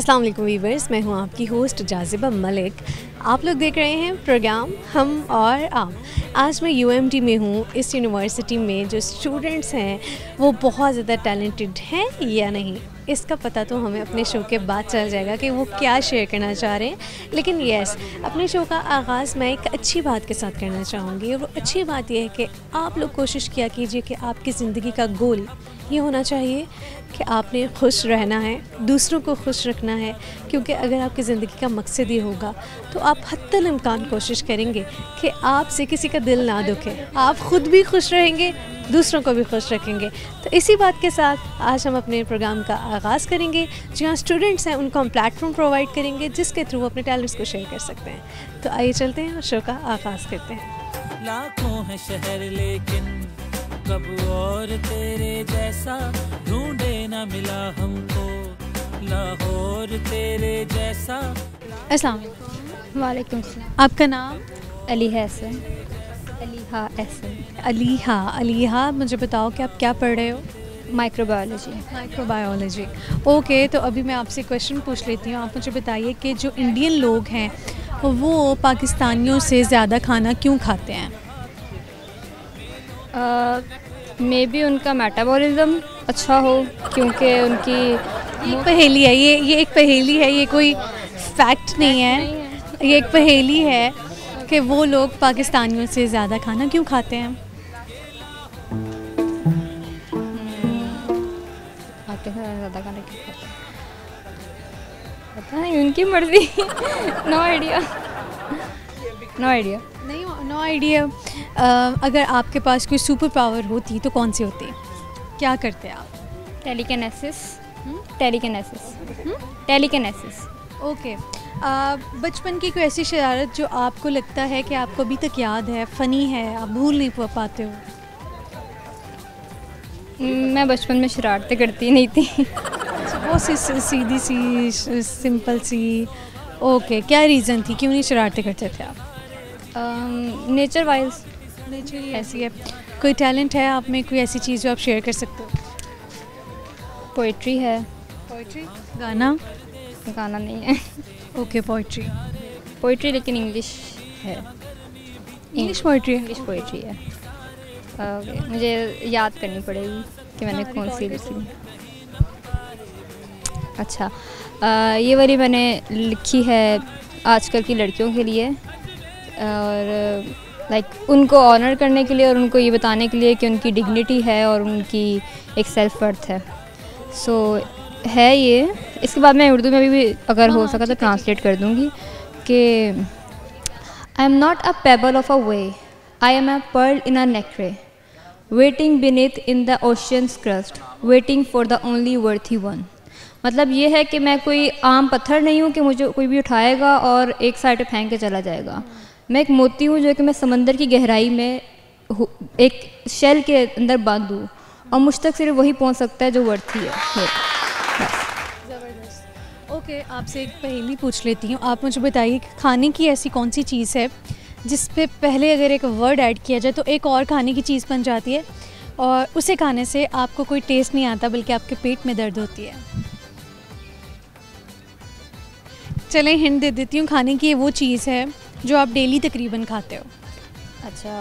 अस्सलाम वालेकुम वीवर्स, मैं हूं आपकी होस्ट जाज़िबा मलिक। आप लोग देख रहे हैं प्रोग्राम हम और आप। आज मैं यूएमटी में हूं। इस यूनिवर्सिटी में जो स्टूडेंट्स हैं वो बहुत ज़्यादा टैलेंटेड हैं या नहीं, इसका पता तो हमें अपने शो के बाद चल जाएगा कि वो क्या शेयर करना चाह रहे हैं। लेकिन यस, अपने शो का आगाज़ मैं एक अच्छी बात के साथ करना चाहूँगी, और वो अच्छी बात यह है कि आप लोग कोशिश किया कीजिए कि आपकी ज़िंदगी का गोल ये होना चाहिए कि आपने खुश रहना है, दूसरों को खुश रखना है। क्योंकि अगर आपकी ज़िंदगी का मकसद ये होगा तो आप हत्तल इम्कान कोशिश करेंगे कि आपसे किसी का दिल ना दुखे, आप ख़ुद भी खुश रहेंगे, दूसरों को भी खुश रखेंगे। तो इसी बात के साथ आज हम अपने प्रोग्राम का आगाज़ करेंगे। जहाँ स्टूडेंट्स हैं उनको हम प्लेटफॉर्म प्रोवाइड करेंगे जिसके थ्रू अपने टैलेंट्स को शेयर कर सकते हैं। तो आइए चलते हैं और शो का आगाज़ करते हैं। लाखों है शहर लेकिन कब और तेरे जैसा ढूंढे ना मिला हमको, लाहौर तेरे जैसा। अस्सलाम वालेकुम। वालेकुम सलाम। आपका नाम? अलीहा हसन। अलीहा हसन। अलीहा, मुझे बताओ कि आप क्या पढ़ रहे हो? माइक्रोबायोलॉजी। माइक्रोबायोलॉजी। ओके, तो अभी मैं आपसे क्वेश्चन पूछ लेती हूँ। आप मुझे बताइए कि जो इंडियन लोग हैं वो पाकिस्तानियों से ज़्यादा खाना क्यों खाते हैं? मे बी उनका मेटाबॉलिज्म अच्छा हो, क्योंकि उनकी ये पहेली है, ये एक पहेली है, ये कोई फैक्ट नहीं है। ये एक पहेली है कि वो लोग पाकिस्तानियों से ज़्यादा खाना क्यों खाते हैं। ज़्यादा खाना क्यों खाते हैं पता नहीं, उनकी मर्जी। No idea. No idea. अगर आपके पास कोई सुपर पावर होती तो कौन सी होती, क्या करते आप? टेलीकिनेसिस। ओके। बचपन की कोई ऐसी शरारत जो आपको लगता है कि आपको अभी तक याद है, फ़नी है, आप भूल नहीं पाते हो? मैं बचपन में शरारतें करती नहीं थी। बहुत सी सीधी सी सिंपल सी। ओके, क्या रीज़न थी, क्यों नहीं शरारतें करते थे आप? Nature wise. नेचर ही ऐसी है। कोई टैलेंट है आप में, कोई ऐसी चीज़ जो आप शेयर कर सकते हो? पोइट्री है। पोइट्री? गाना नहीं है। ओके, पोइट्री लेकिन इंग्लिश है। इंग्लिश पोइट्री है। ओके, मुझे याद करनी पड़ेगी कि मैंने कौन सी लिखी। अच्छा, ये वाली मैंने लिखी है आजकल की लड़कियों के लिए, और लाइक उनको ऑनर करने के लिए और उनको ये बताने के लिए कि उनकी डिग्निटी है और उनकी एक सेल्फ वर्थ है। सो है ये। इसके बाद मैं उर्दू में भी अगर हो सका तो ट्रांसलेट कर दूँगी कि I am not a pebble of a way, I am a pearl in a nacre, waiting beneath in the oceans crust, waiting for the only worthy one. मतलब ये है कि मैं कोई आम पत्थर नहीं हूँ कि मुझे कोई भी उठाएगा और एक साइड पे फेंक के चला जाएगा। मैं एक मोती हूँ जो कि मैं समंदर की गहराई में एक शेल के अंदर बंद हूँ, और मुझ तक सिर्फ वही पहुँच सकता है जो वर्थी है। ज़बरदस्त। ओके, आपसे एक पहेली पूछ लेती हूँ। आप मुझे बताइए कि खाने की ऐसी कौन सी चीज़ है जिस पे पहले अगर एक वर्ड ऐड किया जाए तो एक और खाने की चीज़ बन जाती है, और उसे खाने से आपको कोई टेस्ट नहीं आता बल्कि आपके पेट में दर्द होती है? चलें, हिंट दे देती हूँ। खाने की वो चीज़ है जो आप डेली तकरीबन खाते हो। अच्छा,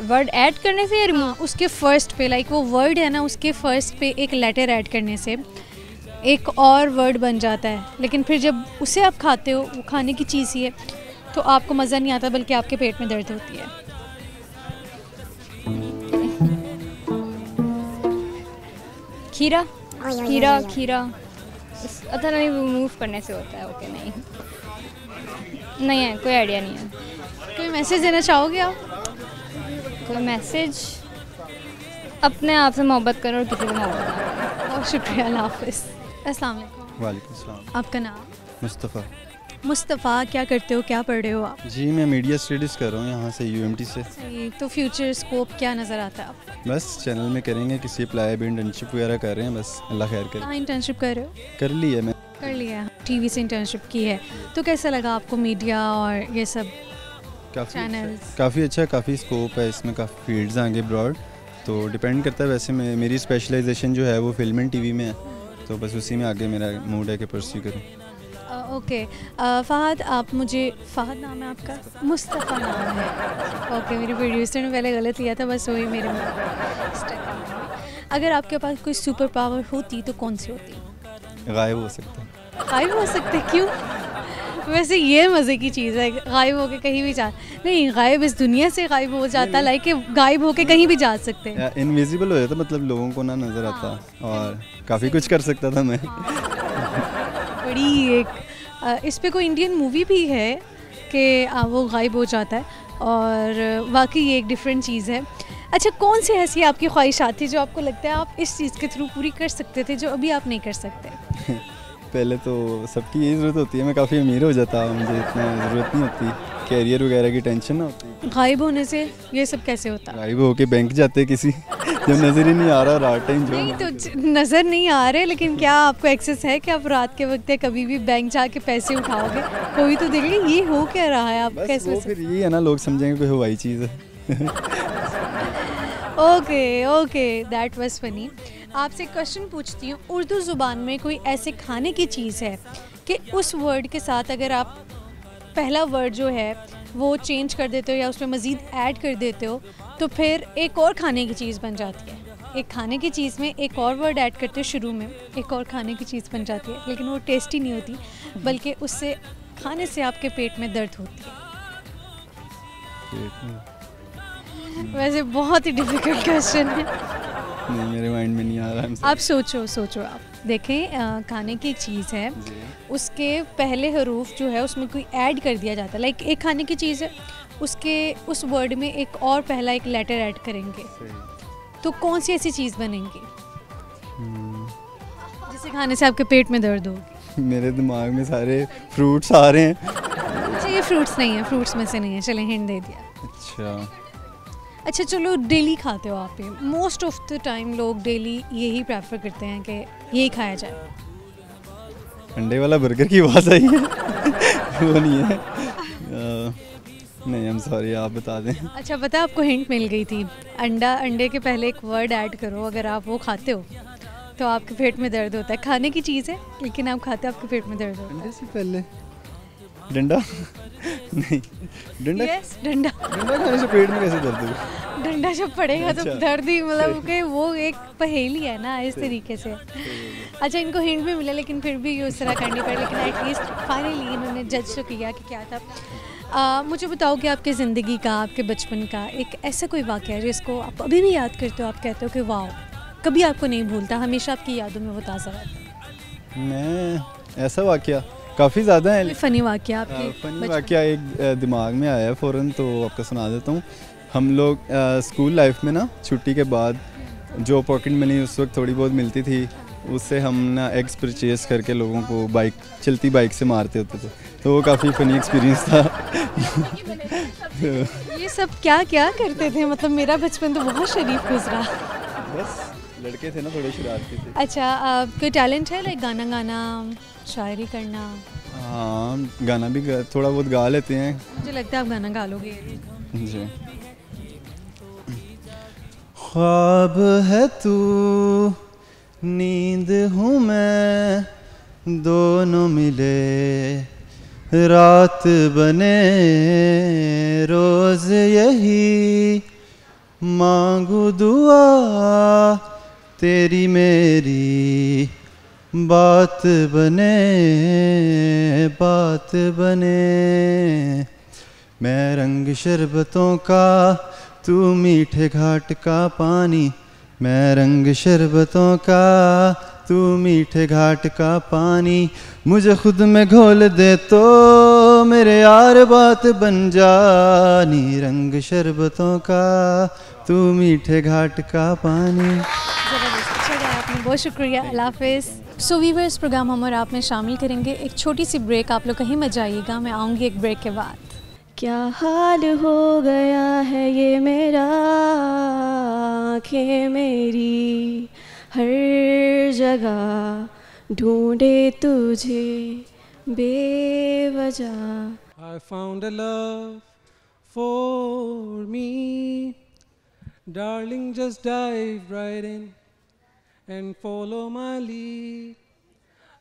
वर्ड ऐड करने से या हाँ, उसके फर्स्ट पे, लाइक वो वर्ड है ना, उसके फर्स्ट पे एक लेटर ऐड करने से एक और वर्ड बन जाता है, लेकिन फिर जब उसे आप खाते हो, वो खाने की चीज़ ही है, तो आपको मज़ा नहीं आता बल्कि आपके पेट में दर्द होती है। खीरा। अच्छा, नहीं, मूव करने से होता है। ओके, नहीं है, कोई आइडिया नहीं है। कोई मैसेज देना चाहोगे आप? कोई मैसेज? अपने आप से मोहब्बत करो और किसी से मोहब्बत करो। बहुत शुक्रिया, अल्लाह हाफ़िज़। अस्सलाम वालेकुम। वालेकुम सलाम। आपका नाम? मुस्तफ़ा। क्या करते हो, क्या पढ़ रहे हो आप? जी, मैं मीडिया स्टडीज़ कर रहा हूँ यहाँ से यूएमटी से। तो फ्यूचर स्कोप क्या नज़र आता है आप? बस चैनल में करेंगे, किसी अप्लाई भी इंटर्नशिप वगैरह कर रहे हैं, बस अल्लाह खैर करे। कहाँ इंटर्नशिप कर रहे हो? कर ली है, मैं कर लिया। टीवी से इंटर्नशिप की है, तो कैसा लगा आपको मीडिया और ये सब चैनल्स? काफ़ी अच्छा, काफ़ी स्कोप है इसमें, काफ़ी फील्ड्स आगे ब्रॉड, तो डिपेंड करता है। वैसे मेरी स्पेशलाइजेशन जो है वो फिल्म एंड टीवी में है, तो बस उसी में आगे मेरा मूड है कि परस्यू करूँ। ओके फ़हद, आप मुझे, फ़हद नाम है आपका? मुस्तफ़ा नाम है। ओके, मेरे प्रोड्यूसर ने पहले गलत लिया था, बस वही मेरे में स्टक है। अगर आपके पास कोई सुपर पावर होती तो कौन सी होती? गायब हो सकता है। गायब हो सकते, क्यों? वैसे ये मज़े की चीज़ है, गायब होके कहीं भी जा, नहीं गायब इस दुनिया से गायब हो जाता, लाइक कि गायब होके कहीं भी जा सकते हैं। इनविजिबल हो जाता, मतलब लोगों को ना नज़र आता, और काफ़ी कुछ कर सकता था मैं। बड़ी एक इस पे कोई इंडियन मूवी भी है कि वो गायब हो जाता है, और वाकई ये एक डिफरेंट चीज़ है। अच्छा, कौन सी ऐसी आपकी ख्वाहिशात थी जो आपको लगता है आप इस चीज़ के थ्रू पूरी कर सकते थे जो अभी आप नहीं कर सकते? पहले तो सबकी यही ज़रूरत होती है, मैं काफ़ी अमीर हो जाता, मुझे इतना ज़रूरत नहीं होती, कैरियर वगैरह की टेंशन ना होती। गायब होने से ये सब कैसे होता? गायब होके बैंक जाते किसी, जब नज़र ही नहीं आ रहा रात टाइम जो नहीं तो नज़र नहीं आ रहे, लेकिन क्या आपको एक्सेस है कि आप रात के वक्त या कभी भी बैंक जाके पैसे उठाओगे? कोई तो देख ले ये हो क्या रहा है, आप बस कैसे? वो फिर ये है ना, लोग समझेंगे कोई हवाई चीज़ है। Okay okay, that was funny. आपसे क्वेश्चन पूछती हूँ, उर्दू ज़ुबान में कोई ऐसे खाने की चीज़ है कि उस वर्ड के साथ अगर आप पहला वर्ड जो है वो चेंज कर देते हो या उसमें मज़ीद ऐड कर देते हो तो फिर एक और खाने की चीज़ बन जाती है? एक खाने की चीज़ में एक और वर्ड ऐड करते हो शुरू में, एक और खाने की चीज़ बन जाती है, लेकिन वो टेस्टी नहीं होती, बल्कि उससे खाने से आपके पेट में दर्द होती है। वैसे बहुत ही डिफ़िकल्ट क्वेश्चन है। नहीं, मेरे माइंड में नहीं आ रहा। आप सोचो आप देखें, खाने की एक चीज़ है, उसके पहले हरूफ जो है उसमें कोई ऐड कर दिया जाता है, लाइक एक खाने की चीज़ है, उसके उस वर्ड में एक और पहला एक लेटर ऐड करेंगे, तो कौन सी ऐसी चीज़ बनेगी जिसे खाने से आपके पेट में दर्द होगी? मेरे दिमाग में सारे फ्रूट्स आ रहे हैं। अच्छा, ये फ्रूट्स नहीं है, फ्रूट्स में से नहीं है, चलें हिंट दे दिया। अच्छा चलो, डेली खाते हो आप ये? मोस्ट ऑफ द टाइम लोग डेली यही प्रेफर करते हैं कि यही खाया जाए। अंडे वाला बर्गर की आवाज़ आई है। वो नहीं है। नहीं, आई एम सॉरी, आप बता दें। अच्छा, पता है आपको हिंट मिल गई थी, अंडे के पहले एक वर्ड ऐड करो, अगर आप वो खाते हो तो आपके पेट में दर्द होता है। खाने की चीज़ है लेकिन आप खाते हो आपके पेट में दर्द होता है। अंडे से पहले डंडा? नहीं, डंडा। यस, डंडा। डंडा खाने से पेट में कैसे दर्द होगा? डंडा जब पड़ेगा तो अच्छा। दर्द ही, मतलब कि वो एक पहेली है ना, इस तरीके से। अच्छा, इनको हिंट भी मिला लेकिन फिर भी उस तरह करनी पड़ी, लेकिन एटलीस्ट फाइनली इन्होंने जज तो किया कि क्या था। मुझे बताओ कि आपकी ज़िंदगी का, आपके बचपन का एक ऐसा कोई वाक़या है जिसको आप अभी भी याद करते हो, आप कहते हो कि वाह, कभी आपको नहीं भूलता, हमेशा आपकी यादों में वो ताज़ा रहता है? मैं ऐसा वाक़या काफ़ी ज़्यादा है। फ़नी वाक़या आपके? फ़नी वाक़या एक दिमाग में आया है फ़ौरन, तो आपको सुना देता हूँ। हम लोग स्कूल लाइफ में ना, छुट्टी के बाद जो पॉकेट मनी उस वक्त थोड़ी बहुत मिलती थी, उससे हम ना एग्स परचेज़ करके लोगों को चलती बाइक से मारते होते थे, तो वो काफ़ी फ़नी एक्सपीरियंस था। ये सब क्या क्या करते थे? मतलब मेरा बचपन तो बहुत शरीफ गुजरा। बस लड़के थे ना, थोड़े शरारती थे। अच्छा, कोई टैलेंट है, लाइक गाना गाना, शायरी करना? हाँ, गाना भी थोड़ा बहुत गा लेते हैं। मुझे लगता है आप गाना गा लोगे। जी। ख्वाब है तू, नींद हूँ मैं, दोनों मिले रात बने, रोज़ यही मांगू दुआ, तेरी मेरी बात बने, बात बने। मैं रंग शरबतों का, तू मीठे घाट का पानी, मैं रंग शरबतों का, तू मीठे घाट का पानी, मुझे खुद में घोल दे तो मेरे यार बात बन जानी, रंग शरबतों का, तू मीठे घाट का पानी। आपने बहुत शुक्रिया, अल्लाह हाफ़िज़। सो वीवर्स, प्रोग्राम हम और आप में शामिल करेंगे एक छोटी सी ब्रेक, आप लोग कहीं मत जाइएगा, मैं आऊँगी एक ब्रेक के बाद। क्या हाल हो गया है ये मेरा, आँखें मेरी हर जगह ढूंढे तुझे बेवजह। I found a love for me, darling, just dive right in and follow my lead.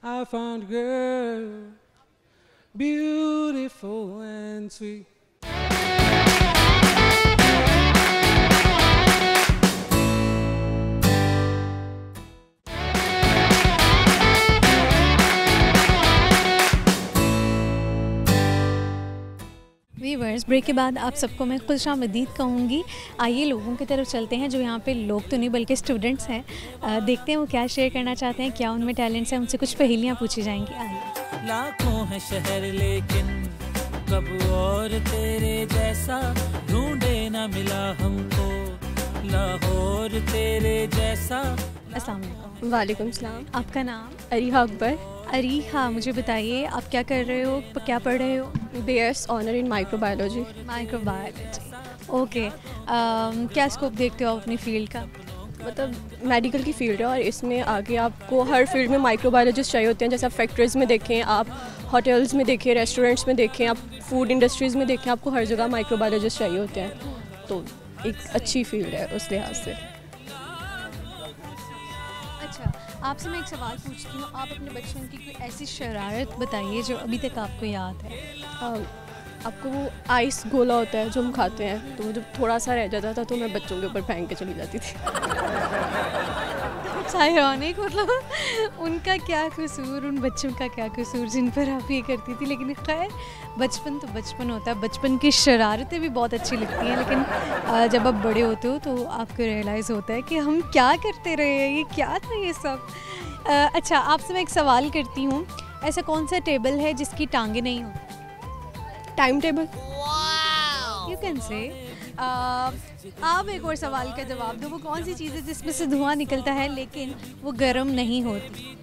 I found a girl, beautiful and sweet. Viewers, break के बाद आप सबको मैं खुशामदीद कहूँगी। आइए लोगों की तरफ चलते हैं जो यहाँ पे लोग तो नहीं बल्कि स्टूडेंट्स हैं। देखते हैं वो क्या शेयर करना चाहते हैं, क्या उनमें टैलेंट्स हैं। उनसे कुछ पहेलियाँ पूछी जाएंगी। आइए। लाखों है शहर लेकिन कब और तेरे जैसा ढूंढे ना मिला हमको, लाहौर तेरे जैसा। अस्सलाम वालेकुम। वालेकुम सलाम। आपका नाम? अरीहा अकबर। अरीहा, मुझे बताइए आप क्या कर रहे हो, क्या पढ़ रहे हो? BS honour in microbiology. Microbiology, okay. क्या स्कोप देखते हो अपनी फील्ड का? मतलब मेडिकल की फील्ड है और इसमें आगे आपको हर फील्ड में माइक्रोबायोलॉजिस्ट चाहिए होते हैं। जैसे आप फैक्ट्रीज़ में देखें, आप होटल्स में देखें, रेस्टोरेंट्स में देखें, आप फूड इंडस्ट्रीज़ में देखें, आपको हर जगह माइक्रोबायोलॉजिस्ट चाहिए होते हैं। तो एक अच्छी फील्ड है उस लिहाज से। अच्छा, आपसे मैं एक सवाल पूछती हूँ। आप अपने बचपन की कोई ऐसी शरारत बताइए जो अभी तक आपको याद है। आपको वो आइस गोला होता है जो हम खाते हैं, तो वो जब थोड़ा सा रह जाता था तो मैं बच्चों के ऊपर फेंक के चली जाती थी। आयरॉनिक, मतलब उनका क्या कसूर, उन बच्चों का क्या कसूर जिन पर आप ये करती थी। लेकिन खैर, बचपन तो बचपन होता है। बचपन की शरारतें भी बहुत अच्छी लगती हैं, लेकिन जब आप बड़े होते हो तो आपको रियलाइज़ होता है कि हम क्या करते रहे हैं, ये क्या था ये सब। अच्छा, आपसे मैं एक सवाल करती हूँ। ऐसा कौन सा टेबल है जिसकी टांगें नहीं होती? Time table. You can say. आप एक और सवाल का जवाब दो। वो कौन सी चीज़ है जिसमें से धुआं निकलता है लेकिन वो गर्म नहीं होती?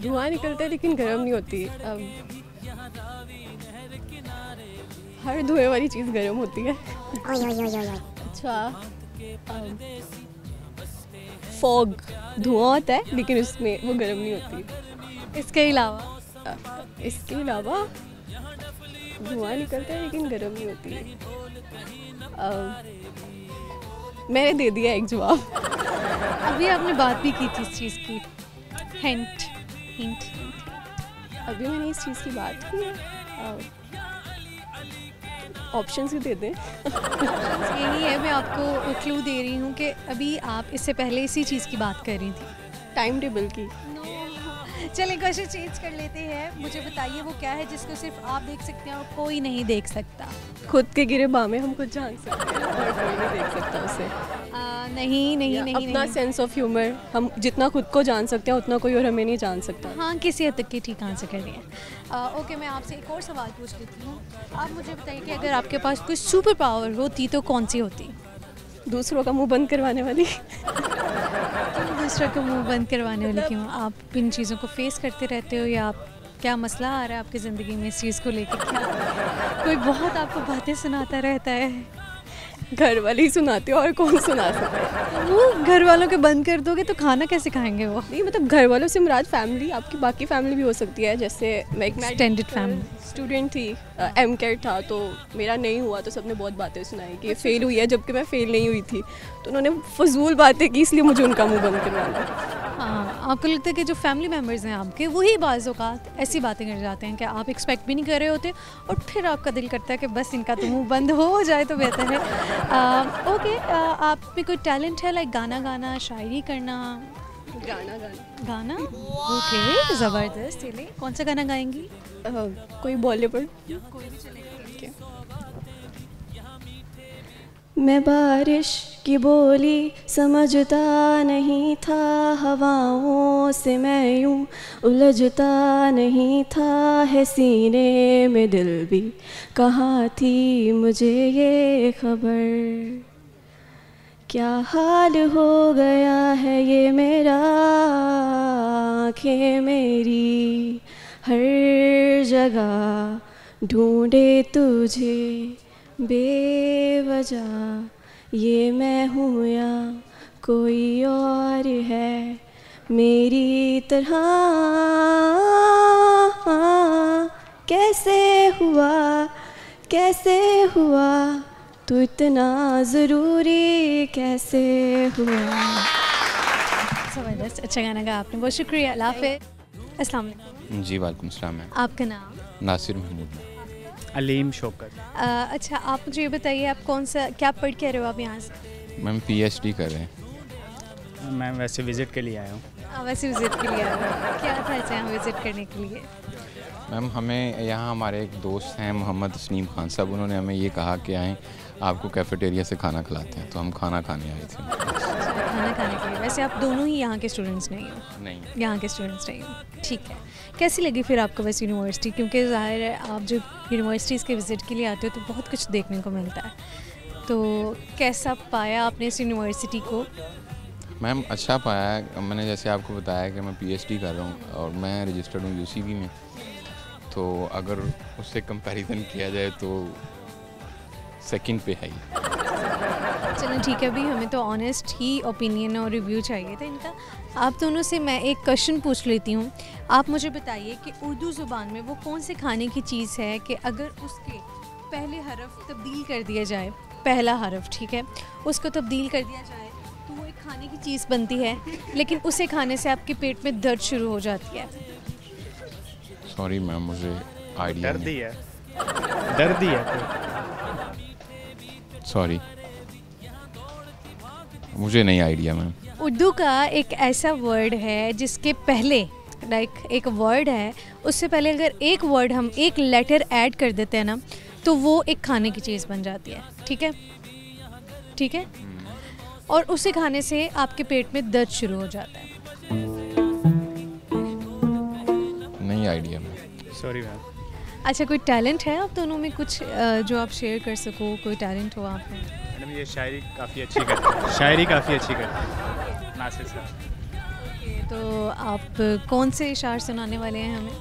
धुआं निकलता है लेकिन गर्म नहीं होती। हर धुएं वाली चीज़ गर्म होती है। अच्छा, फॉग धुआं होता है लेकिन उसमें वो गर्म नहीं होती। इसके अलावा धुआं निकलता है लेकिन गर्म नहीं होती। मैंने दे दिया एक जवाब। अभी आपने बात भी की थी इस चीज़ की। हिंट। अभी मैंने इस चीज़ की बात की है। ऑप्शंस ही दे दें। यही है, मैं आपको क्लू दे रही हूँ कि अभी आप इससे पहले इसी चीज़ की बात कर रही थी। टाइम टेबल की। चलिए क्वेश्चन चेंज कर लेते हैं। मुझे बताइए वो क्या है जिसको सिर्फ आप देख सकते हैं और कोई नहीं देख सकता? खुद के गिरे बामें हम खुद जान सकते हैं और कोई नहीं देख सकता उसे। नहीं। अपना सेंस ऑफ ह्यूमर, हम जितना खुद को जान सकते हैं उतना कोई और हमें नहीं जान सकता। हाँ, किसी हद तक की ठीक आंसर कर रही है। ओके, मैं आपसे एक और सवाल पूछ लेती हूँ। आप मुझे बताइए कि अगर आपके पास कोई सुपर पावर होती तो कौन सी होती? दूसरों का मुंह बंद करवाने वाली। दूसरों का मुंह बंद करवाने वाली क्यों? आप इन चीज़ों को फेस करते रहते हो या आप क्या मसला आ रहा है आपकी ज़िंदगी में इस चीज़ को लेकर? क्या कोई बहुत आपको बातें सुनाता रहता है? घर वाले ही सुनाते हो और कौन सुना सकता है? वो घर वालों के बंद कर दोगे तो खाना कैसे खाएंगे वो? नहीं, मतलब घर वालों से मुराद फैमिली, आपकी बाकी फैमिली भी हो सकती है। जैसे मैं एक एक्सटेंडेड फैमिली स्टूडेंट थी, MCAT था तो मेरा नहीं हुआ तो सबने बहुत बातें सुनाई कि फेल हुई है, जबकि मैं फेल नहीं हुई थी। तो उन्होंने फजूल बातें की, इसलिए मुझे उनका मुँह बंद करवाना। हाँ, आपको लगता है कि जो फैमिली मेम्बर्स हैं आपके वही बाज़ औक़ात ऐसी बातें कर जाते हैं कि आप एक्सपेक्ट भी नहीं कर रहे होते और फिर आपका दिल करता है कि बस इनका तो मुंह बंद हो जाए तो बेहतर है। ओके, आप में कोई टैलेंट है लाइक गाना गाना, शायरी करना? गाना ओके, ज़बरदस्त। चलिए, कौन सा गाना गाएंगी? कोई बॉलीवुड। कोई भी चलेगा। मैं बारिश की बोली समझता नहीं था, हवाओं से मैं यूं उलझता नहीं था, है सीने में दिल भी कहाँ थी मुझे ये खबर, क्या हाल हो गया है ये मेरा, आँखें मेरी हर जगह ढूंढे तुझे बेवजह, ये मैं हूँ या कोई और है मेरी तरह, कैसे हुआ तू इतना ज़रूरी, कैसे हुआ। ज़बरदस्त, अच्छा गाना गा आपने, बहुत शुक्रिया, अल्लाह हाफ़िज़। अस्सलाम वालेकुम। जी वालेकुम सलाम मैम। आपका नाम? नासिर महमूद। अलीम शौकत। अच्छा, आप मुझे ये बताइए, आप कौन सा क्या पढ़ के रहे हो आप यहाँ से? मैम PhD कर रहे हैं। मैं वैसे विज़िट के लिए आया हूँ। वैसे विज़िट के लिए आया हूँ, क्या था ऐसे यहाँ विज़िट करने के लिए? मैम हमें यहाँ हमारे एक दोस्त हैं मोहम्मद तस्नीम खान साहब, उन्होंने हमें ये कहा कि आएँ आपको कैफेटेरिया से खाना खिलाते हैं, तो हम खाना खाने आए थे। खाना खाने के लिए। वैसे आप दोनों ही यहाँ के स्टूडेंट्स नहीं हो? नहीं, यहाँ के स्टूडेंट्स नहीं हो, ठीक है। कैसी लगी फिर आपको वैसे यूनिवर्सिटी? क्योंकि ज़ाहिर है आप जब यूनिवर्सिटीज़ के विज़िट के लिए आते हो तो बहुत कुछ देखने को मिलता है, तो कैसा पाया आपने इस यूनिवर्सिटी को? मैम अच्छा पाया है। मैंने जैसे आपको बताया कि मैं PhD कर रहा हूँ और मैं रजिस्टर्ड हूँ UCB में, तो अगर उससे कंपैरिजन किया जाए तो सेकंड पे है ही। चलो ठीक है, अभी हमें तो ऑनेस्ट ही ओपिनियन और रिव्यू चाहिए था इनका। आप दोनों से मैं एक क्वेश्चन पूछ लेती हूँ, आप मुझे बताइए कि उर्दू ज़ुबान में वो कौन से खाने की चीज़ है कि अगर उसके पहले हरफ तब्दील कर दिया जाए, पहला हरफ ठीक है, उसको तब्दील कर दिया जाए तो वो एक खाने की चीज़ बनती है, लेकिन उसे खाने से आपके पेट में दर्द शुरू हो जाती है। सॉरी मैम, मुझे आइडिया दर्द ही नहीं। है, दर्द ही है। सॉरी, मुझे नहीं आइडिया मैम। उर्दू का एक ऐसा वर्ड है जिसके पहले एक वर्ड है, उससे पहले अगर एक वर्ड हम एक लेटर ऐड कर देते हैं ना, तो वो एक खाने की चीज़ बन जाती है, ठीक है, ठीक है, और उसे खाने से आपके पेट में दर्द शुरू हो जाता है। नहीं आइडिया मैम। Sorry ma'am. अच्छा, कोई टैलेंट है आप दोनों में कुछ जो आप शेयर कर सको? कोई टैलेंट हो आप में? मैडम ये शायरी काफ़ी अच्छी करते हैं, शायरी काफ़ी अच्छी करते हैं नासिर साहब। तो आप कौन से इशार सुनाने वाले हैं हमें?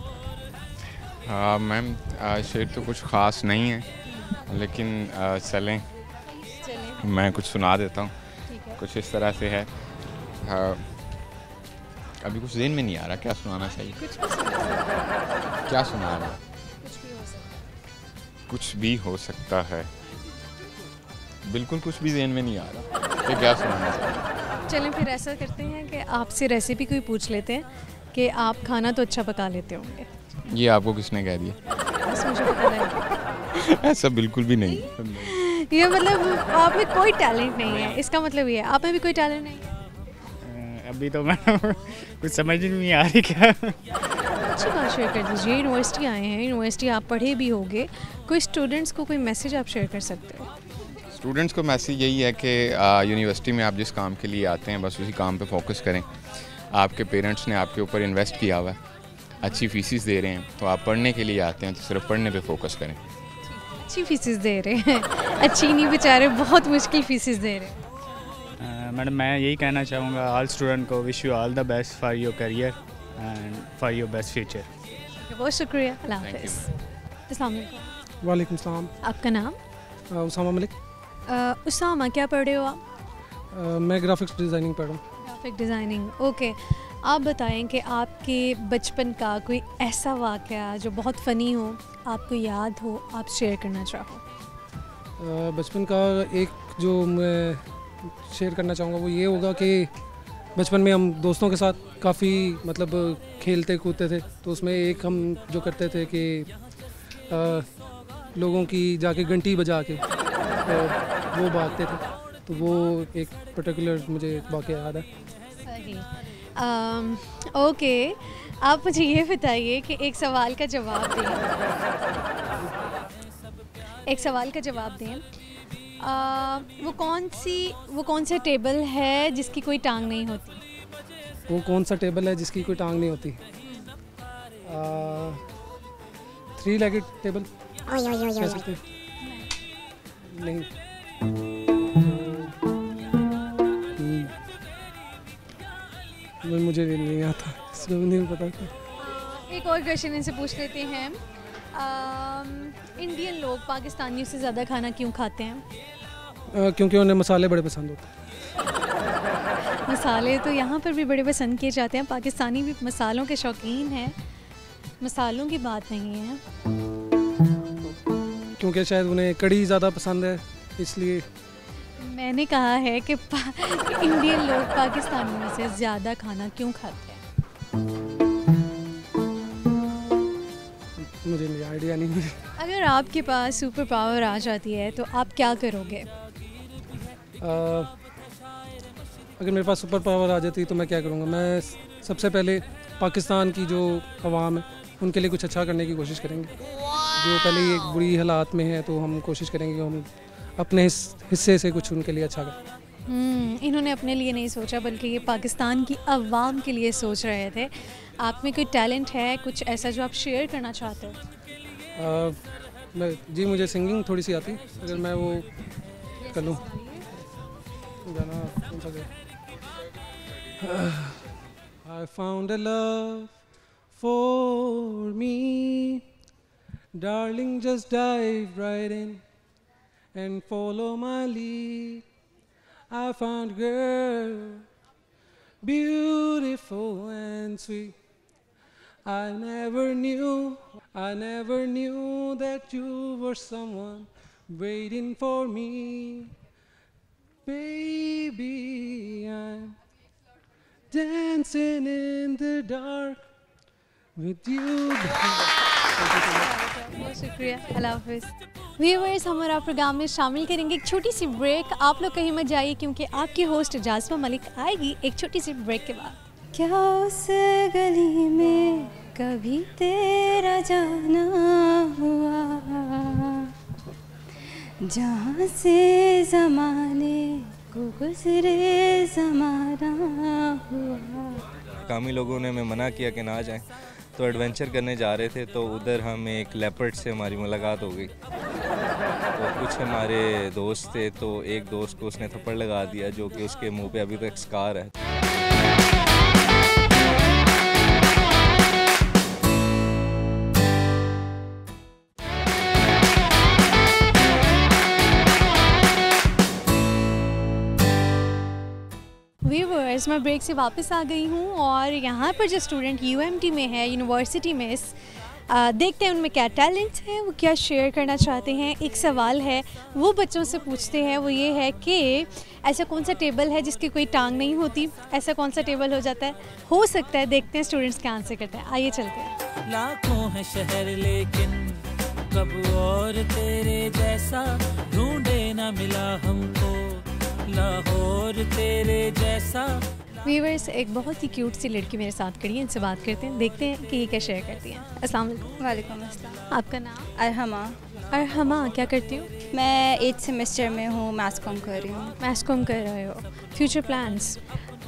मैम शेर तो कुछ ख़ास नहीं है, लेकिन चलें मैं कुछ सुना देता हूँ। कुछ इस तरह से है, अभी कुछ ज़हन में नहीं आ रहा क्या सुनाना चाहिए। क्या सुना रहा? कुछ भी हो सकता है, बिल्कुल कुछ भी ज़हन में नहीं आ रहा कि क्या सुनाना चाहिए। चलें फिर ऐसा करते हैं कि आपसे रेसिपी कोई पूछ लेते हैं कि आप खाना तो अच्छा पका लेते होंगे। ये आपको किसने कह दिया? बस मुझे पता लगा। ऐसा बिल्कुल भी नहीं। ये मतलब आप में कोई टैलेंट नहीं है, इसका मतलब ये है आप में भी कोई टैलेंट नहीं है। अभी तो मैं कुछ समझ नहीं आ रही क्या। अच्छी बात शेयर कर दीजिए, यूनिवर्सिटी आए हैं, यूनिवर्सिटी आप पढ़े भी होंगे, कोई स्टूडेंट्स को कोई मैसेज आप शेयर कर सकते हो? स्टूडेंट्स को मैसेज यही है कि यूनिवर्सिटी में आप जिस काम के लिए आते हैं बस उसी काम पे फोकस करें। आपके पेरेंट्स ने आपके ऊपर इन्वेस्ट किया हुआ है, अच्छी फीसिस दे रहे हैं, तो आप पढ़ने के लिए आते हैं तो सिर्फ पढ़ने पे फोकस करें। अच्छी फीसिस दे रहे हैं? अच्छी नहीं बेचारे, बहुत मुश्किल फीसिस दे रहे हैं। मैडम मैं यही कहना चाहूँगा ऑल स्टूडेंट को, wish you all the best for your career and for your best future. बहुत शुक्रिया, अल्लाह हाफ़िज़। अस्सलाम वालेकुम। वालेकुम सलाम। आपका नाम? उसामा मलिक। उसामा, क्या पढ़ रहे हो आप? मैं ग्राफिक्स डिज़ाइनिंग पढ़ रहा हूँ। Graphic designing, okay. आप बताएं कि आपके बचपन का कोई ऐसा वाक़या जो बहुत फ़नी हो, आपको याद हो, आप शेयर करना चाहो। बचपन का एक जो मैं शेयर करना चाहूँगा वो ये होगा कि बचपन में हम दोस्तों के साथ काफ़ी मतलब खेलते कूदते थे, तो उसमें एक हम जो करते थे कि लोगों की जाके घंटी बजा के तो वो भागते थे, तो वो एक पर्टिकुलर मुझे वाक़या याद है। सही। ओके, आप मुझे ये बताइए कि एक सवाल का जवाब दें। एक सवाल का जवाब दें। वो कौन सा टेबल है जिसकी कोई टांग नहीं होती? वो कौन सा टेबल है जिसकी कोई टांग नहीं होती? 3 लेगेड टेबल कह सकते हैं। नहीं, मुझे नहीं आता, इसमें नहीं पता। एक और क्वेश्चन इनसे पूछ लेते हैं। इंडियन लोग पाकिस्तानियों से ज़्यादा खाना क्यों खाते हैं? क्योंकि उन्हें मसाले बड़े पसंद होते हैं। मसाले तो यहाँ पर भी बड़े पसंद किए जाते हैं, पाकिस्तानी भी मसालों के शौकीन हैं, मसालों की बात नहीं है। क्योंकि शायद उन्हें कड़ी ज़्यादा पसंद है इसलिए। मैंने कहा है कि इंडियन लोग पाकिस्तानियों से ज़्यादा खाना क्यों खाते हैं? मुझे आइडिया नहीं मुझे। अगर आपके पास सुपर पावर आ जाती है तो आप क्या करोगे? अगर मेरे पास सुपर पावर आ जाती तो मैं क्या करूँगा? मैं सबसे पहले पाकिस्तान की जो अवाम है उनके लिए कुछ अच्छा करने की कोशिश करेंगे। जो पहले ही एक बुरी हालात में है तो हम कोशिश करेंगे कि हम अपने हिस्से से कुछ उनके लिए अच्छा करें। इन्होंने अपने लिए नहीं सोचा बल्कि ये पाकिस्तान की अवाम के लिए सोच रहे थे। आप में कोई टैलेंट है कुछ ऐसा जो आप शेयर करना चाहते हो? जी मुझे सिंगिंग थोड़ी सी आती, अगर मैं वो कर लूँ। गाना कौन सा गाना? I found a love for me, darling, just dive right in and follow my lead. I found a girl, beautiful and sweet. I never knew that you were someone waiting for me. Baby, I'm dancing in the dark with you. बहुत शुक्रिया, अल्लाह हाफिज़। Viewers, हमारा programme में शामिल करेंगे एक छोटी सी break. आप लोग कहीं मत जाइए क्योंकि आपकी होस्ट जाज़िबा मलिक आएगी एक छोटी सी ब्रेक के बाद। क्या उस गली में कभी तेरा जाना हुआ, जहाँ से ज़माने को गुज़रे ज़माना हुआ। कामी लोगों ने हमें मना किया कि ना जाएं, तो एडवेंचर करने जा रहे थे तो उधर हम एक लेपर्ड से हमारी मुलाकात हो गई। तो कुछ हमारे दोस्त थे, तो एक दोस्त को उसने थप्पड़ लगा दिया जो कि उसके मुंह पे अभी तक स्कार है। व्यूअर्स, मैं ब्रेक से वापस आ गई हूँ और यहाँ पर जो स्टूडेंट UMT में है, यूनिवर्सिटी में, देखते हैं उनमें क्या टैलेंट है, वो क्या शेयर करना चाहते हैं। एक सवाल है वो बच्चों से पूछते हैं, वो ये है कि ऐसा कौन सा टेबल है जिसकी कोई टांग नहीं होती? ऐसा कौन सा टेबल हो जाता है? हो सकता है, देखते हैं स्टूडेंट्स क्या आंसर करते हैं। आइए चलते हैं। लाखों है शहर लेकिन कब और तेरे जैसा ढूंढे ना मिला हमको, लाहौर तेरे जैसा। व्यूअर्स, एक बहुत ही क्यूट सी लड़की मेरे साथ खड़ी है, इनसे बात करते हैं, देखते हैं कि ये क्या शेयर करती हैं। अस्सलाम वालेकुम। वालेकुम अस्सलाम। आपका नाम? अरहमा। अरहमा, क्या करती हो? मैं 8th सेमेस्टर में हूँ, मैथ्स कॉम कर रही हूँ। मैथ्स कॉम कर रहे हो। Future plans?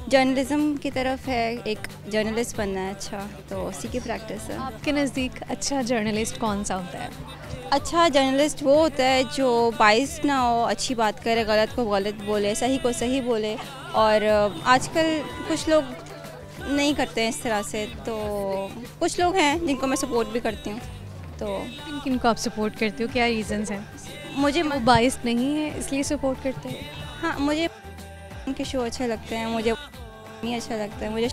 जर्नलिज्म की तरफ है, एक जर्नलिस्ट बनना है। अच्छा, तो उसी की प्रैक्टिस है। आपके नज़दीक अच्छा जर्नलिस्ट कौन सा होता है? अच्छा जर्नलिस्ट वो होता है जो बाइस ना हो, अच्छी बात करे, गलत को गलत बोले, सही को सही बोले। और आजकल कुछ लोग नहीं करते हैं इस तरह से, तो कुछ लोग हैं जिनको मैं सपोर्ट भी करती हूँ। तो किन को आप सपोर्ट करते हो? क्या रीज़न्स हैं? मुझे वो बाइस नहीं है इसलिए सपोर्ट करते हैं? हाँ, मुझे उनके शो अच्छे लगते हैं, मुझे नहीं अच्छा लगता है, मुझे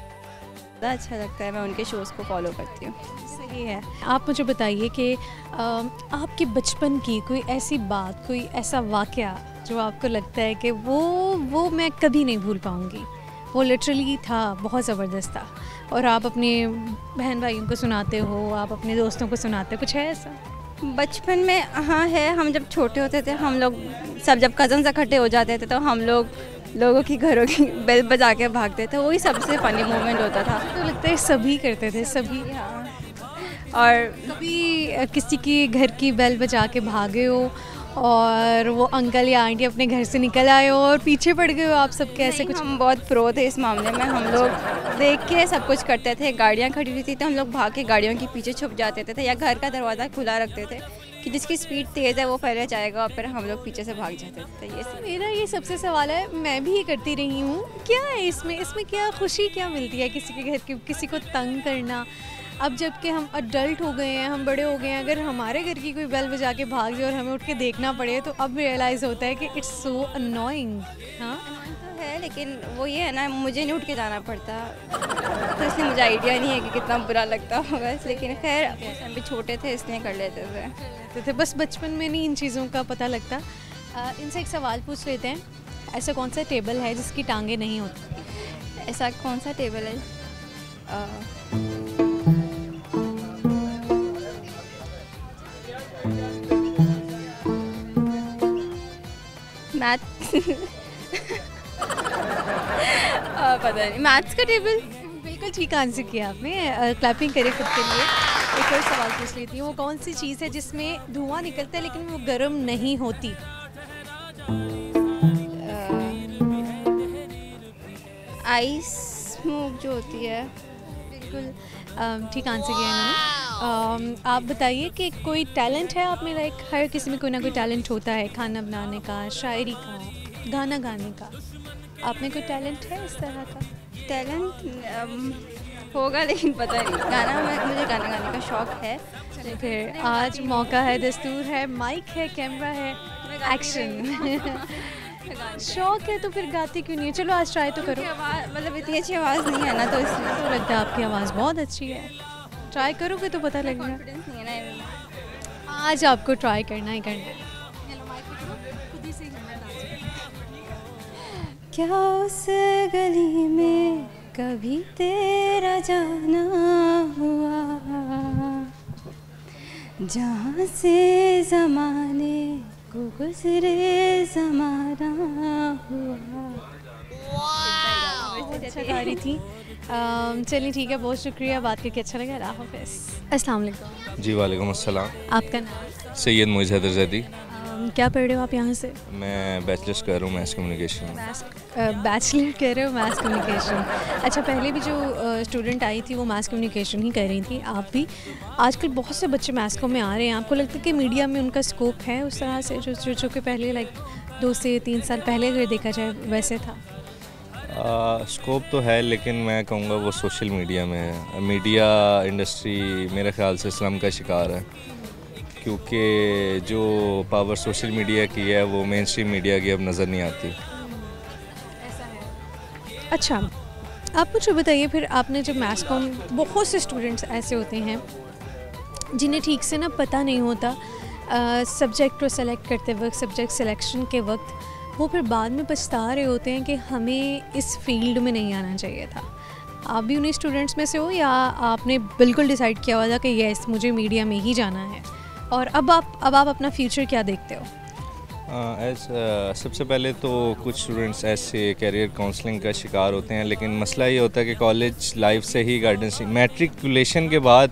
अच्छा लगता है, मैं उनके शोज़ को फॉलो करती हूँ। सही है। आप मुझे बताइए कि आपके बचपन की कोई ऐसी बात, कोई ऐसा वाक़या जो आपको लगता है कि वो मैं कभी नहीं भूल पाऊँगी, वो लिटरली था, बहुत ज़बरदस्त था, और आप अपने बहन भाइयों को सुनाते हो, आप अपने दोस्तों को सुनाते हो, कुछ है ऐसा? बचपन में हाँ है। हम जब छोटे होते थे, हम लोग सब जब कज़न्स इकट्ठे हो जाते थे तो हम लोगों की घरों की बेल बजा के भागते थे, वही सबसे फ़नी मोमेंट होता था। तो लगता है सभी करते थे, सभी। हाँ। और कभी किसी की घर की बेल बजा के भागे हो और वो अंकल या आंटी अपने घर से निकल आए हो और पीछे पड़ गए हो आप सब? कैसे? कुछ हम बहुत प्रो थे इस मामले में, हम लोग देख के सब कुछ करते थे। गाड़ियाँ खड़ी हुई थी तो हम लोग भाग के गाड़ियों के पीछे छुप जाते थे, या घर का दरवाज़ा खुला रखते थे कि जिसकी स्पीड तेज़ है वो पहले जाएगा, और फिर हम लोग पीछे से भाग जाते थे। तो मेरा ये सबसे सवाल है, मैं भी ये करती रही हूँ, क्या है इसमें क्या खुशी क्या मिलती है किसी के घर की, किसी को तंग करना? अब जबकि हम अडल्ट हो गए हैं, हम बड़े हो गए हैं, अगर हमारे घर की कोई बेल बजा के भाग जाए और हमें उठ के देखना पड़े तो अब रियलाइज़ होता है कि इट्स सो अनोइंग। हाँ तो है, लेकिन वो ये है ना, मुझे नहीं उठ के जाना पड़ता, तो इसलिए मुझे आइडिया नहीं है कि कितना बुरा लगता होगा। लेकिन खैर हम भी छोटे थे इसलिए कर लेते थे। बस बचपन में नहीं इन चीज़ों का पता लगता। इनसे एक सवाल पूछ लेते हैं। ऐसा कौन सा टेबल है जिसकी टांगे नहीं होती? ऐसा कौन सा टेबल है? मैथ पता नहीं, मैथ्स का टेबल। बिल्कुल ठीक आंसर किया आपने। क्लैपिंग करें खुद के लिए। एक और सवाल पूछ लेती हूँ, वो कौन सी चीज़ है जिसमें धुआं निकलता है लेकिन वो गर्म नहीं होती? आइस स्मोक जो होती है। बिल्कुल ठीक आंसर किया इन्होंने। आप बताइए कि कोई टैलेंट है आप में? लाइक हर किसी में कोई ना कोई टैलेंट होता है, खाना बनाने का, शायरी का, गाना गाने का। आप में कोई टैलेंट है इस तरह का? टैलेंट होगा लेकिन पता नहीं। मुझे गाना गाने का शौक़ है। चलिए फिर आज मौका है, दस्तूर है, माइक है, कैमरा है, एक्शन। शौक है तो फिर गाती क्यों नहीं है? चलो आज ट्राई तो करो। मतलब इतनी अच्छी आवाज़ नहीं है ना, तो इसलिए तो लगता है आपकी आवाज़ बहुत अच्छी है। ट्राई करोगे तो पता लगेगा। कॉन्फिडेंस नहीं है ना। आज आपको ट्राई करना ही करना है। क्या उस गली में कभी तेरा जाना हुआ, जहाँ से ज़माने को गुजरे ज़माना हुआ। बहुत अच्छा गा रही थी। चलिए ठीक है, बहुत शुक्रिया, बात करके अच्छा लगा। अल्लाह हाफ़िज़। अस्सलाम वालेकुम। जी वालेकुम अस्सलाम। आपका नाम? सैयद मोइज़ हैदर ज़ैदी। क्या पढ़ रहे हो आप यहाँ से? मैं बैचलर्स कर रहा हूँ मैथ्स कम्युनिकेशन में। बैचलर कर रहे हो मैथ्स कम्युनिकेशन। अच्छा, पहले भी जो स्टूडेंट आई थी वो मैथ्स कम्युनिकेशन ही कर रही थी, आप भी। आजकल बहुत से बच्चे मैथ्स को में आ रहे हैं। आपको लगता है कि मीडिया में उनका स्कोप है उस तरह से जो कि पहले लाइक 2 से 3 साल पहले अगर देखा जाए वैसे था? स्कोप तो है, लेकिन मैं कहूँगा वो सोशल मीडिया में है। मीडिया इंडस्ट्री मेरे ख्याल से स्लम का शिकार है, क्योंकि जो पावर सोशल मीडिया की है वो मेन स्ट्रीम मीडिया की अब नज़र नहीं आती। ऐसा है। अच्छा, आप मुझे बताइए फिर, आपने जब मैथ्स कॉम, बहुत से स्टूडेंट्स ऐसे होते हैं जिन्हें ठीक से ना पता नहीं होता सब्जेक्ट को सेलेक्ट करते वक्त, सब्जेक्ट सिलेक्शन के वक्त, वो फिर बाद में पछता रहे होते हैं कि हमें इस फील्ड में नहीं आना चाहिए था। आप भी उन्हीं स्टूडेंट्स में से हो या आपने बिल्कुल डिसाइड किया हुआ था कि यस मुझे मीडिया में ही जाना है? और अब आप अपना फ्यूचर क्या देखते हो? सबसे पहले तो कुछ स्टूडेंट्स ऐसे कैरियर काउंसलिंग का शिकार होते हैं, लेकिन मसला ये होता है कि कॉलेज लाइफ से ही गाइडेंस, मैट्रिकुलेशन के बाद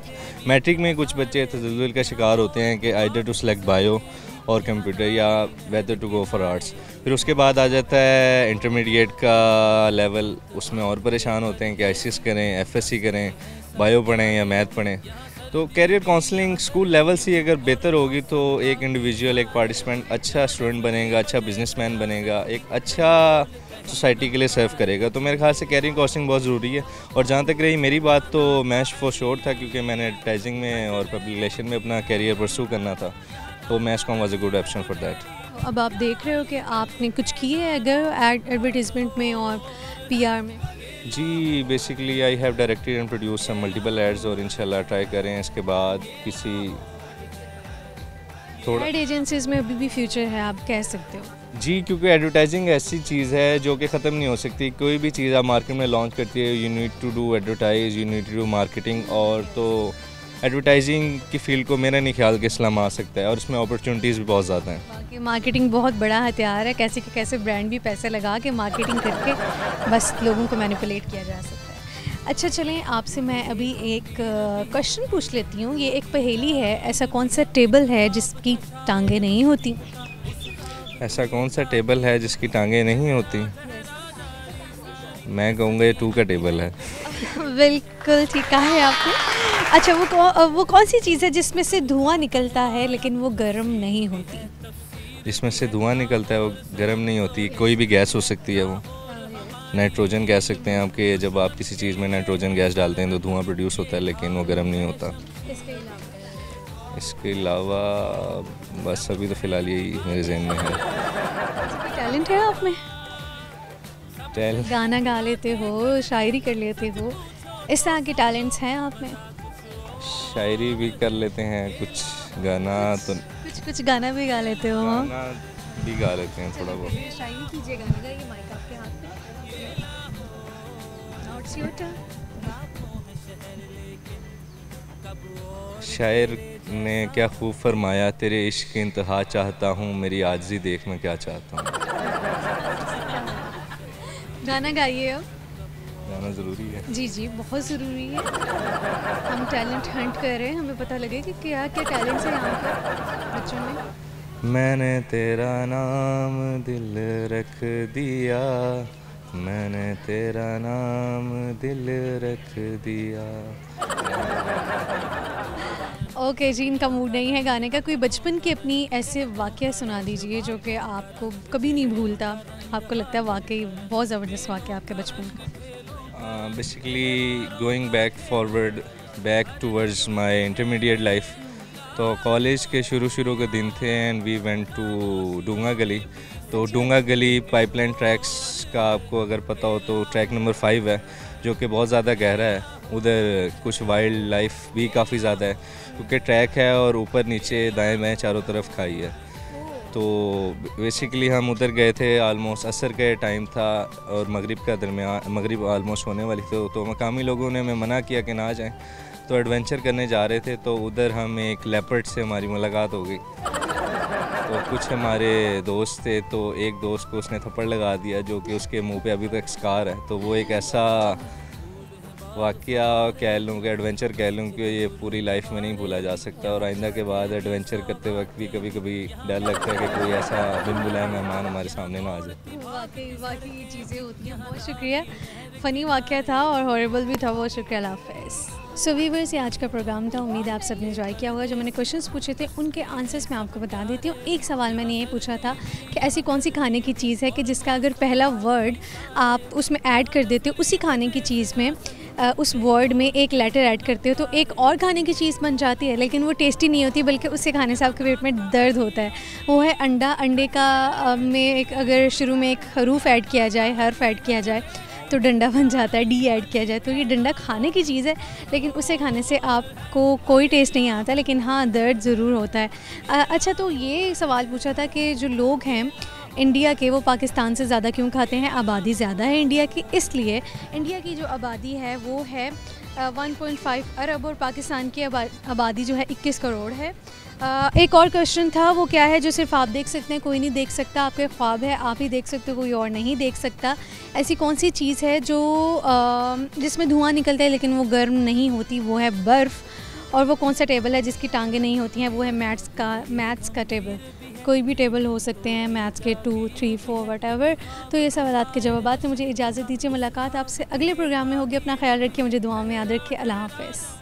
मैट्रिक में कुछ बच्चे तजल्जुल का शिकार होते हैं कि आइदर टू सेलेक्ट बायो और कंप्यूटर या whether to go for arts. फिर उसके बाद आ जाता है इंटरमीडिएट का लेवल, उसमें और परेशान होते हैं कि आईसीएस करें, एफएससी करें, बायो पढ़ें या मैथ पढ़ें। तो कैरियर काउंसलिंग स्कूल लेवल से अगर बेहतर होगी तो एक इंडिविजुअल, एक पार्टिसिपेंट अच्छा स्टूडेंट बनेगा, अच्छा बिजनेसमैन बनेगा, एक अच्छा सोसाइटी के लिए सर्व करेगा। तो मेरे ख्याल से कैरियर काउंसलिंग बहुत ज़रूरी है। और जहाँ तक रही मेरी बात, तो मैं फॉर श्योर था, क्योंकि मैंने एडवर्टाइजिंग में और पब्लिक रिलेशन में अपना कैरियर परस्यू करना था, तो maths com was a good option for that. अब आप देख रहे हो कि आपने कुछ किए हैं अगर एडवर्टीजमेंट में और पीआर में? जी, basically I have directed and produce some multiple ads, और इंशाल्लाह ट्राई करें इसके बाद किसी थोड़ा एड एजेंसीज में अभी भी फ्यूचर है, आप कह सकते हो? जी, क्योंकि एडवर्टाइजिंग ऐसी चीज़ है जो कि ख़त्म नहीं हो सकती। कोई भी चीज़ आप मार्केट में लॉन्च करती है, you need to do advertise, you need to do marketing. और तो एडवर्टाइजिंग की फील्ड को मेरा नहीं ख्याल कि इस्लाम आ सकता है, और उसमें अपॉर्चुनिटीज़ भी बहुत ज़्यादा हैं। बाकी मार्केटिंग बहुत बड़ा हथियार है, कैसे के कैसे ब्रांड भी पैसे लगा के मार्केटिंग करके बस लोगों को मैनिपुलेट किया जा सकता है। अच्छा, चलें आपसे मैं अभी एक क्वेश्चन पूछ लेती हूँ। ये एक पहेली है, ऐसा कौन सा टेबल है जिसकी टांगें नहीं होती? ऐसा कौन सा टेबल है जिसकी टांगें नहीं होती? मैं कहूँगा ये 2 का टेबल है। बिल्कुल ठीक कहा है आपने। अच्छा, वो कौन सी चीज़ है जिसमें से धुआं निकलता है लेकिन वो गर्म नहीं होती? जिसमें से धुआं निकलता है वो गर्म नहीं होती? कोई भी गैस हो सकती है, वो नाइट्रोजन कह सकते हैं आपके। जब आप किसी चीज़ में नाइट्रोजन गैस डालते हैं तो धुआं प्रोड्यूस होता है, लेकिन वो गर्म नहीं होता। इसके अलावा बस अभी तो फ़िलहाल यही मेरे जहन में है। टैलेंट है आप में? गाना गा लेते हो, शायरी कर लेते हो, इस तरह के टैलेंट्स हैं आप में? शायरी भी कर लेते हैं, कुछ गाना तो कुछ गाना भी गा लेते हो? भी गा लेते हैं थोड़ा बहुत। शायरी कीजिए गाने का, ये माइक आपके हाथ में। Now it's your turn. शायर ने क्या खूब फरमाया, तेरे इश्क की इंतहा चाहता हूँ, मेरी आजिज़ी देख मैं क्या चाहता हूँ। गाना गाइए अब। गाना ज़रूरी है। जी जी, बहुत ज़रूरी है। हम टैलेंट हंट कर रहे हैं, हमें पता लगे कि क्या क्या टैलेंट्स है यहाँ पर बच्चों में। मैंने तेरा नाम दिल रख दिया, मैंने तेरा नाम दिल रख दिया। ओके जी, इनका मूड नहीं है गाने का। कोई बचपन की अपनी ऐसे वाक़या सुना दीजिए जो कि आपको कभी नहीं भूलता, आपको लगता है वाकई बहुत ज़बरदस्त वाक़या आपके बचपन का। Basically going back forward back towards my intermediate life, तो कॉलेज के शुरू के दिन थे एंड वी वेंट टू डूंगा गली। तो डूंगा गली पाइपलाइन ट्रैक्स का आपको अगर पता हो तो ट्रैक नंबर 5 है, जो कि बहुत ज़्यादा गहरा है। उधर कुछ वाइल्ड लाइफ भी काफ़ी ज़्यादा है क्योंकि ट्रैक है और ऊपर नीचे दाएं बाएं चारों तरफ खाई है। तो बेसिकली हम उधर गए थे, आलमोस्ट असर का टाइम था और मगरिब का दरमियान, मगरिब आलमोस्ट होने वाली थी। तो मकामी लोगों ने हमें मना किया कि ना जाएं, तो एडवेंचर करने जा रहे थे। तो उधर हम एक लेपर्ड से हमारी मुलाकात हो गई। तो कुछ हमारे दोस्त थे, तो एक दोस्त को उसने थप्पड़ लगा दिया जो कि उसके मुंह पे अभी तक स्कार है। तो वो एक ऐसा वाक़या कह लूँ कि एडवेंचर कह लूँ कि ये पूरी लाइफ में नहीं भूला जा सकता। और आइंदा के बाद एडवेंचर करते वक्त भी कभी कभी डर लगता है कि कोई ऐसा बिन बुलाए मेहमान हमारे सामने ना आ जाए। वाकई ये चीज़ें होती हैं। बहुत शुक्रिया, फ़नी वाक़या था और हॉरेबल भी था। बहुत शुक्रिया, अल्लाह हाफ़िज़। सो वीवर्स, ये आज का प्रोग्राम था। उम्मीद है आप सबने एंजॉय किया होगा। जो मैंने क्वेश्चंस पूछे थे उनके आंसर्स मैं आपको बता देती हूँ। एक सवाल मैंने ये पूछा था कि ऐसी कौन सी खाने की चीज़ है कि जिसका अगर पहला वर्ड आप उसमें ऐड कर देते हो, उसी खाने की चीज़ में उस वर्ड में एक लेटर ऐड करते हो तो एक और खाने की चीज़ बन जाती है, लेकिन वो टेस्टी नहीं होती बल्कि उससे खाने से आपके पेट में दर्द होता है। वो है अंडा। अंडे का में एक अगर शुरू में एक हरूफ ऐड किया जाए, हर्फ ऐड किया जाए तो डंडा बन जाता है। डी ऐड किया जाए तो ये डंडा खाने की चीज़ है, लेकिन उसे खाने से आपको कोई टेस्ट नहीं आता, लेकिन हाँ दर्द ज़रूर होता है। अच्छा, तो ये सवाल पूछा था कि जो लोग हैं इंडिया के, वो पाकिस्तान से ज़्यादा क्यों खाते हैं? आबादी ज़्यादा है इंडिया की, इसलिए इंडिया की जो आबादी है वो है 1.5 अरब और पाकिस्तान की आबादी जो है 21 करोड़ है। एक और क्वेश्चन था, वो क्या है जो सिर्फ आप देख सकते हैं, कोई नहीं देख सकता? आपके ख्वाब है, आप ही देख सकते हो, कोई और नहीं देख सकता। ऐसी कौन सी चीज़ है जो जिसमें धुआं निकलता है लेकिन वो गर्म नहीं होती? वो है बर्फ़। और वो कौन सा टेबल है जिसकी टांगें नहीं होती हैं? वो है मैथ्स का टेबल। कोई भी टेबल हो सकते हैं, मैथ्स के 2, 3, 4 व्हाटएवर। तो ये सवालात के जवाबात में मुझे इजाज़त दीजिए। मुलाकात आपसे अगले प्रोग्राम में होगी। अपना ख्याल रखिए, मुझे दुआओं में याद रखिए। अल्लाह हाफ़िज़।